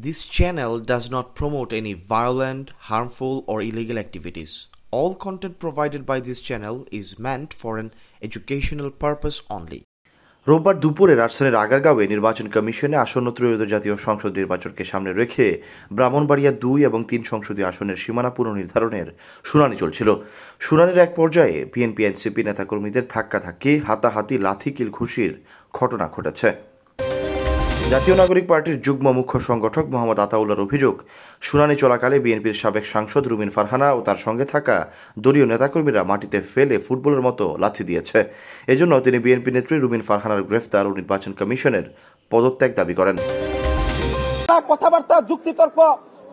This channel does not promote any violent, harmful, or illegal activities. All content provided by this channel is meant for an educational purpose only. রোববার দুপুরে রাজধানীর আগারগাঁওয়ে নির্বাচন কমিশনে আসন্ন ত্রয়োদশ জাতীয় সংসদ নির্বাচনকে সামনে রেখে ব্রাহ্মণবাড়িয়া ২ এবং ৩ সংসদীয় আসনের সীমানা পুনর্নির্ধারণের শুনানি চলছিল। শুনানির এক পর্যায়ে বিএনপি-এনসিপি নেতাকর্মীদের ধাক্কাধাক্কি, হাতাহাতি, লাথি-কিল ঘুষির ঘটনা ঘটেছে। জাতীয় নাগরিক পার্টির যুগ্ম মুখ্য সংগঠক মোহাম্মদ আতাউল্লাহর অভিযোগ, শুনানি চলাকালে বিএনপির সাবেক সাংসদ রুমিন ফারহানা ও তার সঙ্গে থাকা দলীয় নেতাকর্মীরা মাটিতে ফেলে ফুটবলের মতো লাথি দিয়েছে। এজন্য তিনি বিএনপি নেত্রী রুমিন ফারহানার গ্রেফতার ও নির্বাচন কমিশনের পদত্যাগ দাবি করেন। কথাবার্তা, যুক্তিতর্ক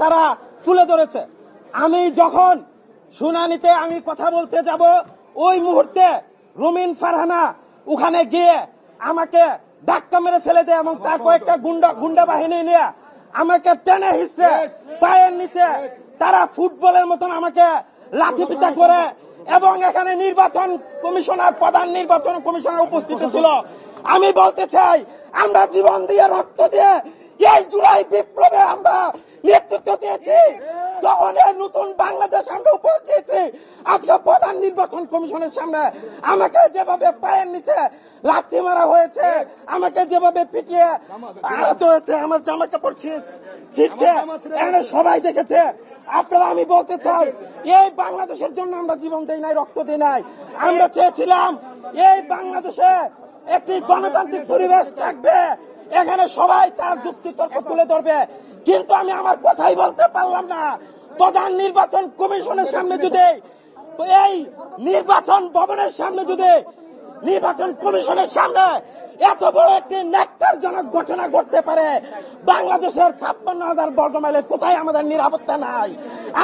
তারা তুলে ধরেছে। আমি যখন শুনানিতে আমি কথা বলতে যাব, ওই মুহূর্তে রুমিন ফারহানা ওখানে গিয়ে আমাকে ধাক্কা মেরে ফেলে দেয় এবং তার কয়েকটা গুন্ডা বাহিনী নিয়ে আমাকে টেনে হিসড়ে পায়ের নিচে তারা ফুটবলের মতন আমাকে লাঠিপিটা করে। এবং এখানে নির্বাচন কমিশনার, প্রধান নির্বাচন কমিশনার উপস্থিত ছিল। আমি বলতে চাই, আমরা জীবন দিয়ে, রক্ত দিয়ে এই জুলাই বিপ্লবে আমরা নেতৃত্ব দিয়েছি, যখন এই নতুন বাংলাদেশ আমরা উপহার দিয়েছি। আজকে প্রধান নির্বাচন কমিশনের সামনে আমাকে যেভাবে পায়ের নিচে লাথি মারা হয়েছে, আমাকে যেভাবে পিটিয়ে আহত হয়েছে, আমার জামা কাপড় ছিঁড়ছে, এখানে সবাই দেখেছে। আপনারা, আমি বলতে চাই, এই বাংলাদেশের জন্য আমরা জীবন দেই নাই, রক্ত দিই নাই। আমরা চেয়েছিলাম এই বাংলাদেশে একটি গণতান্ত্রিক পরিবেশ থাকবে, এখানে সবাই তার যুক্তিতর্ক তুলে ধরবে। কিন্তু আমি আমার কথাই বলতে পারলাম না। প্রধান নির্বাচন কমিশনের সামনে যদি, এই নির্বাচন ভবনের সামনে যদি, নির্বাচন কমিশনের সামনে এত বড় একটি ন্যাক্কারজনক ঘটনা ঘটতে পারে, বাংলাদেশের ৫৬,০০০ বর্গমাইলে কোথায় আমাদের নিরাপত্তা নাই?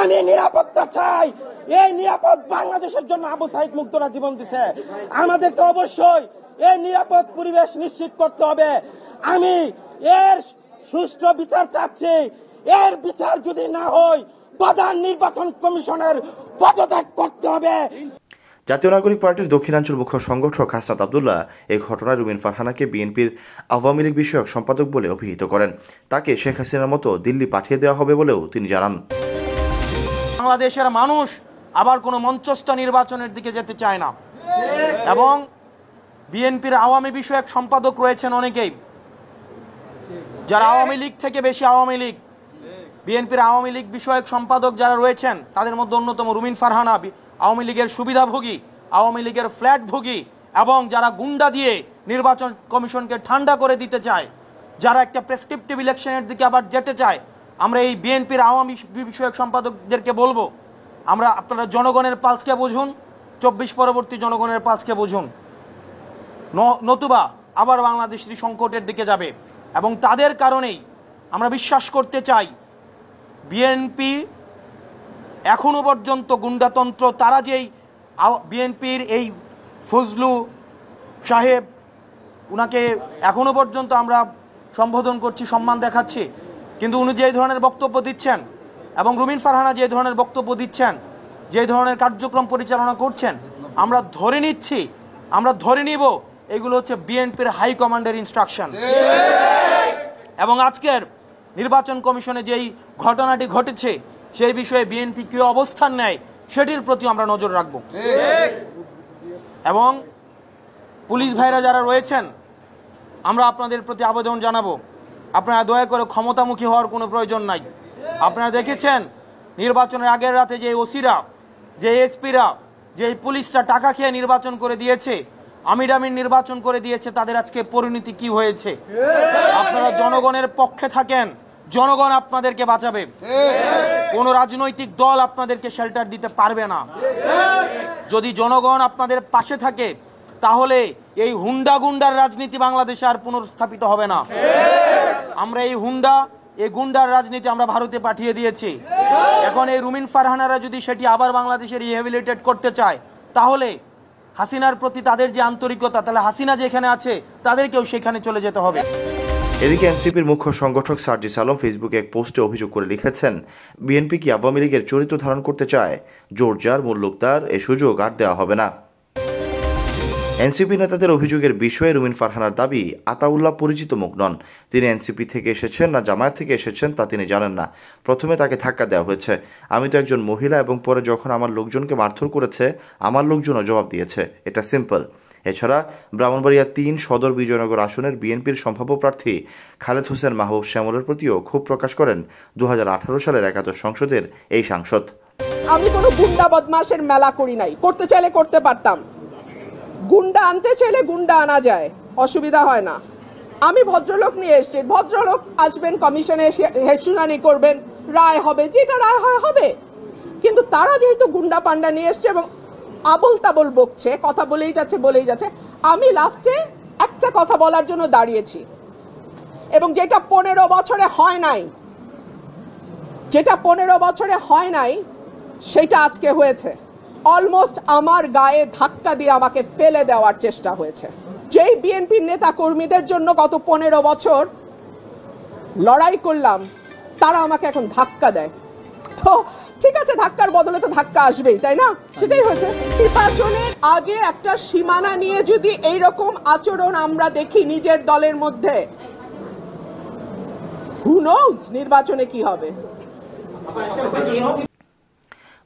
আমি নিরাপত্তা চাই। এই নিরাপদ বাংলাদেশের জন্য আবু সাইদ মুগ্ধরা জীবন দিছে। আমাদেরকে অবশ্যই এই নিরাপদ পরিবেশ নিশ্চিত করতে হবে। আমি এর সুষ্ঠু বিচার চাচ্ছি। এর বিচার যদি না হয়, প্রধান নির্বাচন কমিশনের পদত্যাগ করতে হবে। জাতীয় নাগরিক পার্টির দক্ষিণাঞ্চল মুখ্য সংগঠক হাসনাত আব্দুল্লাহ এই ঘটনায় রুমিন ফারহানাকে বিএনপির আওয়ামী লীগ বিষয়ক সম্পাদক বলে অভিহিত করেন। তাকে শেখ হাসিনার মতো দিল্লি পাঠিয়ে দেওয়া হবে বলেও তিনি জানান। বাংলাদেশের মানুষ আবার কোনো মঞ্চস্থ নির্বাচনের দিকে যেতে চায় না, এবং বিএনপির আওয়ামী বিষয়ক সম্পাদক রয়েছেন অনেকেই, যারা আওয়ামী লীগ থেকে বেশি আওয়ামী লীগ। বিএনপির আওয়ামী লীগ বিষয়ক সম্পাদক যারা রয়েছেন, তাদের মধ্যে অন্যতম রুমিন ফারহানা, আওয়ামী লীগের সুবিধাভোগী, আওয়ামী লীগের ফ্ল্যাটভোগী, এবং যারা গুন্ডা দিয়ে নির্বাচন কমিশনকে ঠান্ডা করে দিতে চায়, যারা একটা প্রেসক্রিপটিভ ইলেকশনের দিকে আবার যেতে চায়। আমরা এই বিএনপির আওয়ামী বিষয়ক সম্পাদকদেরকে বলবো, আপনারা জনগণের পালসকে বুঝুন, ২৪ পরবর্তী জনগণের পালসকে বুঝুন, নতুবা আবার বাংলাদেশ সংকটের দিকে যাবে। এবং তাদের কারণেই আমরা বিশ্বাস করতে চাই, বিএনপি এখনো পর্যন্ত গুন্ডাতন্ত্র, তারা যেই বিএনপির এই ফজলু সাহেব, উনাকে এখনো পর্যন্ত আমরা সম্বোধন করছি, সম্মান দেখাচ্ছি, কিন্তু উনি যে ধরনের বক্তব্য দিচ্ছেন, এবং রুমিন ফারহানা যে ধরনের বক্তব্য দিচ্ছেন, যে ধরনের কার্যক্রম পরিচালনা করছেন, আমরা ধরে নিব এগুলো হচ্ছে বিএনপির হাই কমান্ডের ইনস্ট্রাকশন। এবং আজকের নির্বাচন কমিশনে যেই ঘটনাটি ঘটেছে, সেই বিষয়ে বিএনপি কি অবস্থান নেয়, সেটির প্রতি আমরা নজর রাখব। এবং পুলিশ ভাইরা যারা রয়েছেন, আমরা আপনাদের প্রতি আবেদন জানাবো, আপনারা দয়া করে ক্ষমতামুখী হওয়ার কোনো প্রয়োজন নাই। আপনারা দেখেছেন নির্বাচনের আগের রাতে যে ওসিরা, যে এসপিরা, যে পুলিশরা টাকা খেয়ে নির্বাচন করে দিয়েছে, আমির নির্বাচন করে দিয়েছে, তাদের আজকে পরিণতি কি হয়েছে। আপনারা জনগণের পক্ষে থাকেন, জনগণ আপনাদেরকে বাঁচাবে। কোন রাজনৈতিক দল আপনাদেরকে শেল্টার দিতে পারবে না। যদি জনগণ আপনাদের পাশে থাকে, তাহলে এই হুন্ডা গুন্ডার রাজনীতি বাংলাদেশে আর পুনর্স্থাপিত হবে না। আমরা এই গুন্ডার রাজনীতি আমরা ভারতে পাঠিয়ে দিয়েছি। এখন এই রুমিন ফারহানারা যদি সেটি আবার বাংলাদেশে রিহ্যাবিলিটেট করতে চায়, তাহলে হাসিনার প্রতি তাদের যে আন্তরিকতা, তাহলে হাসিনা যেখানে আছে তাদেরকেও সেখানে চলে যেতে হবে। এদিকে এনসিপির মুখ্য সংগঠক সার্জিস আলম ফেসবুকে এক পোস্টে অভিযোগ করে লিখেছেন, বিএনপি কি আওয়ামী লীগের চরিত্র ধারণ করতে চায়? জোর যার মুল্লুক তার, এ সুযোগ আর দেওয়া হবে না। এনসিপি নেতাদের অভিযোগের বিষয়ে রুমিন ফারহানার দাবি, আতাউল্লাহ পরিচিত মুখ নন। তিনি এনসিপি থেকে এসেছেন না জামায়াত থেকে এসেছেন তা তিনি জানেন না। প্রথমে তাকে ধাক্কা দেওয়া হয়েছে। আমি তো একজন মহিলা, এবং পরে যখন আমার লোকজনকে মারধর করেছে আমার লোকজনও জবাব দিয়েছে। এটা সিম্পল। এছাড়া ব্রাহ্মণবাড়িয়া ৩ সদর বিজয়নগর আসনের বিএনপির সম্ভাব্য প্রার্থী খালেদ হোসেন মাহবুব শ্যামলের প্রতিও ক্ষোভ প্রকাশ করেন 2018 সালের একাদশ সংসদের এই সাংসদ। আমি কোনো গুন্ডা বদমাশের মেলা করি নাই, করতে চাইলে করতে পারতাম। গুন্ডা আনতে চাইলে গুন্ডা আনা যায়, অসুবিধা হয় না। আমি ভদ্রলোক নিয়ে এসেছি, ভদ্রলোক আসবেন, কমিশনে শুনানি করবেন, রায় হবে, যেটা রায় হয় হবে। কিন্তু তারা যেহেতু গুন্ডা পান্ডা নিয়ে এসছে এবং আবল তাবল বকছে, কথা বলেই যাচ্ছে, আমি লাস্টে একটা কথা বলার জন্য দাঁড়িয়েছি, এবং যেটা 15 বছরে হয় নাই সেটা আজকে হয়েছে। অলমোস্ট আমার গায়ে ধাক্কা দিয়ে আমাকে ফেলে দেওয়ার চেষ্টা হয়েছে। যেই বিএনপির নেতা কর্মীদের জন্য গত 15 বছর লড়াই করলাম, তারা আমাকে এখন ধাক্কা দেয়। তো ঠিক আছে, ধাক্কার বদলে তো ধাক্কা আসবেই, তাই না? সেটাই হয়েছে। নির্বাচনের আগে একটা সীমানা নিয়ে যদি এইরকম আচরণ আমরা দেখি নিজের দলের মধ্যে, হু নোজ নির্বাচনে কি হবে।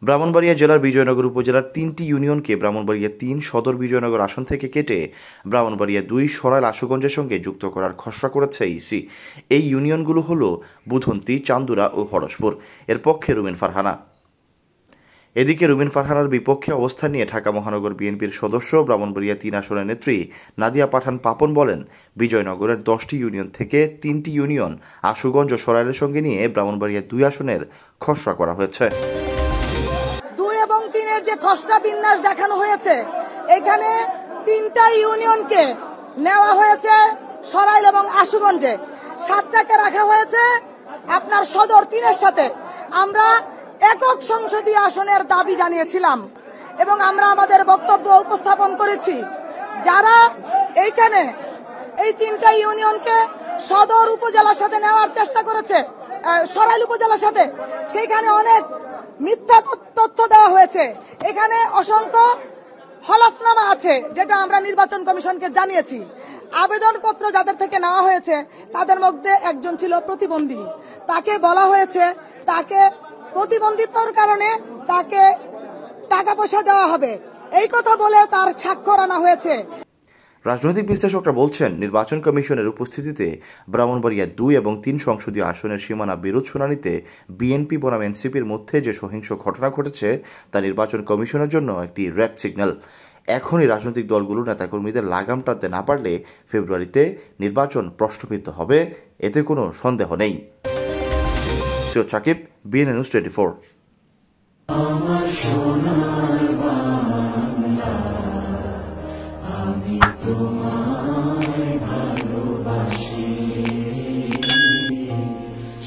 ব্রাহ্মণবাড়িয়া জেলার বিজয়নগর উপজেলার 3টি ইউনিয়নকে ব্রাহ্মণবাড়িয়া 3 সদর বিজয়নগর আসন থেকে কেটে ব্রাহ্মণবাড়িয়া 2 সরাইল আশুগঞ্জের সঙ্গে যুক্ত করার খসড়া করেছে ইসি। এই ইউনিয়নগুলো হল বুধন্তি, চান্দুরা ও হরসপুর। এর পক্ষে রুমিন ফারহানা। এদিকে রুমিন ফারহানার বিপক্ষে অবস্থান নিয়ে ঢাকা মহানগর বিএনপির সদস্য ব্রাহ্মণবাড়িয়া 3 আসনের নেত্রী নাদিয়া পাঠান পাপন বলেন, বিজয়নগরের 10টি ইউনিয়ন থেকে 3টি ইউনিয়ন আশুগঞ্জ ও সরাইলের সঙ্গে নিয়ে ব্রাহ্মণবাড়িয়া 2 আসনের খসড়া করা হয়েছে। যে খসড়া বিন্যাস দেখানো হয়েছে, এখানে 3টা ইউনিয়নকে নেওয়া হয়েছে সরাইল এবং আশুগঞ্জে, 7টাকে রাখা হয়েছে আপনার সদর 3-এর সাথে। আমরা একক সংসদীয় আসনের দাবি জানিয়েছিলাম এবং আমরা আমাদের বক্তব্য উপস্থাপন করেছি। যারা এইখানে এই 3টা ইউনিয়নকে সদর উপজেলার সাথে নেওয়ার চেষ্টা করেছে, সরাইল উপজেলার সাথে, সেইখানে অনেক মিথ্যা তথ্য দেওয়া হয়েছে। এখানে অসংখ্য হলফনামা আছে, যেটা আমরা নির্বাচন কমিশনকে জানিয়েছি। আবেদনপত্র যাদের থেকে নেওয়া হয়েছে তাদের মধ্যে একজন ছিল প্রতিবন্ধী। তাকে বলা হয়েছে তাকে প্রতিবন্ধিতার কারণে তাকে টাকা পয়সা দেওয়া হবে, এই কথা বলে তার স্বাক্ষর আনা হয়েছে। রাজনৈতিক বিশ্লেষকরা বলছেন, নির্বাচন কমিশনের উপস্থিতিতে ব্রাহ্মণবাড়িয়া 2 এবং 3 সংসদীয় আসনের সীমানা বিরোধ শুনানিতে বিএনপি বনাম এনসিপির মধ্যে যে সহিংস ঘটনা ঘটেছে তা নির্বাচন কমিশনের জন্য একটি রেড সিগন্যাল। এখনই রাজনৈতিক দলগুলো নেতাকর্মীদের লাগাম টানতে না পারলে ফেব্রুয়ারিতে নির্বাচন প্রশ্নবিদ্ধ হবে, এতে কোনো সন্দেহ নেই। Syed Sakib, BNN news 24। আমার সোনার বাংলা, আমি তোমার